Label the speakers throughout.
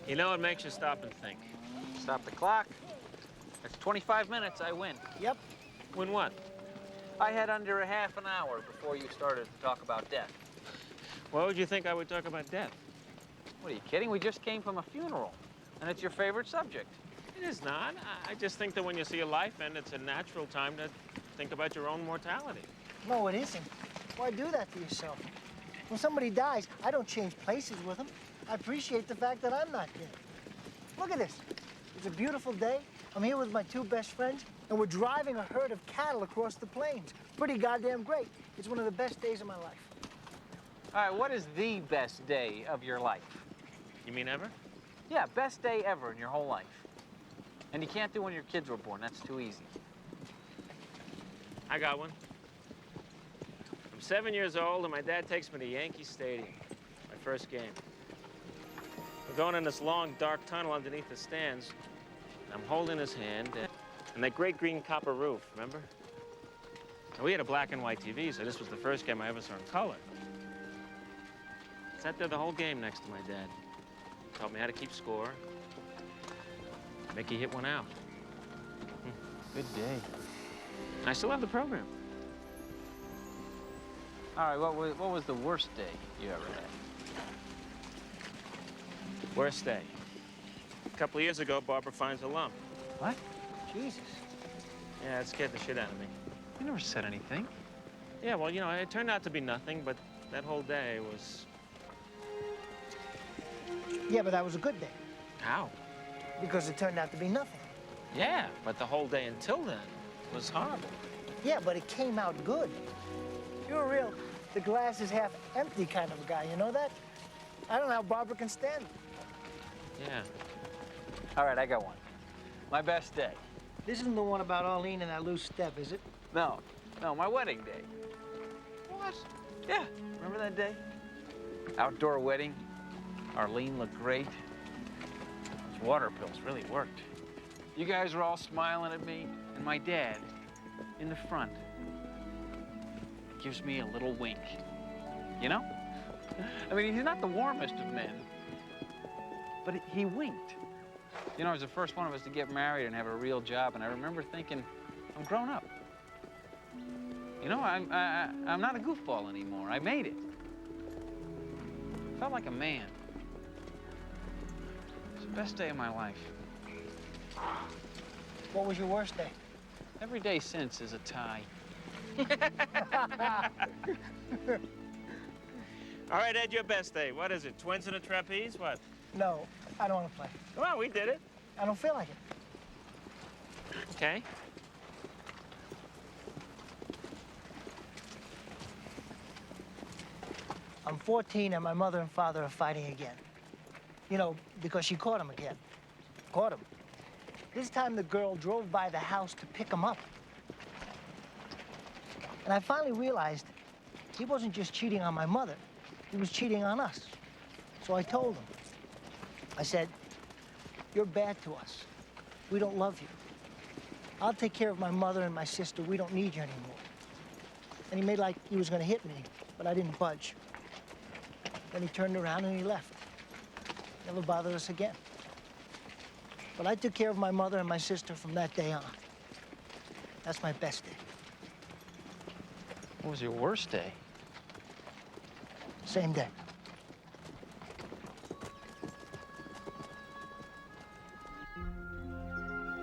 Speaker 1: You know, it makes you stop and think.
Speaker 2: Stop the clock. It's 25 minutes, I win.
Speaker 3: Yep.
Speaker 1: Win what?
Speaker 2: I had under a half an hour before you started to talk about death.
Speaker 1: Why would you think I would talk about death?
Speaker 2: What, are you kidding? We just came from a funeral, and it's your favorite subject.
Speaker 1: It is not. I just think that when you see a life end, it's a natural time to think about your own mortality.
Speaker 3: No, it isn't. Why do that to yourself? When somebody dies, I don't change places with them. I appreciate the fact that I'm not dead. Look at this. It's a beautiful day. I'm here with my two best friends, and we're driving a herd of cattle across the plains. Pretty goddamn great. It's one of the best days of my life.
Speaker 2: All right, what is the best day of your life?
Speaker 1: You mean ever?
Speaker 2: Yeah, best day ever in your whole life. And you can't do when your kids were born. That's too easy.
Speaker 1: I got one. I'm 7 years old, and my dad takes me to Yankee Stadium, my first game. We're going in this long, dark tunnel underneath the stands. I'm holding his hand, and that great green copper roof, remember? And we had a black and white TV, so this was the first game I ever saw in color. Sat there the whole game next to my dad. Taught me how to keep score. Mickey hit one out.
Speaker 2: Good day.
Speaker 1: I still have the program.
Speaker 2: All right, what was the worst day you ever had?
Speaker 1: Worst day. A couple of years ago, Barbara finds a lump.
Speaker 2: What?
Speaker 3: Jesus.
Speaker 1: Yeah, it scared the shit out of me.
Speaker 2: You never said anything.
Speaker 1: Yeah, well, you know, it turned out to be nothing, but that whole day was...
Speaker 3: Yeah, but that was a good day,
Speaker 1: How?
Speaker 3: because it turned out to be nothing.
Speaker 1: Yeah, but the whole day until then was horrible.
Speaker 3: Yeah, but it came out good. You're a real, the glass is half empty kind of a guy, you know that? I don't know how Barbara can stand it.
Speaker 1: Yeah.
Speaker 2: All right, I got one. My best day.
Speaker 3: This isn't the one about Arlene and that loose step, is it?
Speaker 2: No, my wedding day. What? Yeah, remember that day? Outdoor wedding. Arlene looked great. Those water pills really worked. You guys were all smiling at me, and my dad, in the front, gives me a little wink. You know? I mean, he's not the warmest of men, but he winked. You know, I was the first one of us to get married and have a real job, and I remember thinking, I'm grown up. You know, I'm not a goofball anymore. I made it. Felt like a man. It's the best day of my life.
Speaker 3: What was your worst day?
Speaker 2: Every day since is a tie.
Speaker 1: All right, Ed, your best day. What is it, twins in a trapeze? What?
Speaker 3: No, I don't want to play.
Speaker 1: Come on, we did it.
Speaker 3: I don't feel like it.
Speaker 1: Okay.
Speaker 3: I'm 14 and my mother and father are fighting again. You know, because she caught him again. Caught him. This time the girl drove by the house to pick him up. And I finally realized he wasn't just cheating on my mother, he was cheating on us. So I told him. I said, you're bad to us. We don't love you. I'll take care of my mother and my sister. We don't need you anymore. And he made like he was gonna hit me, but I didn't budge. Then he turned around and he left. Never bothered us again. But I took care of my mother and my sister from that day on. That's my best day.
Speaker 2: What was your worst day?
Speaker 3: Same day.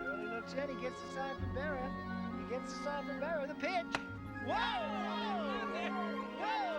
Speaker 3: Early looks in, he gets the sign from Berra. He gets the sign from Berra, the pitch. Whoa! Whoa!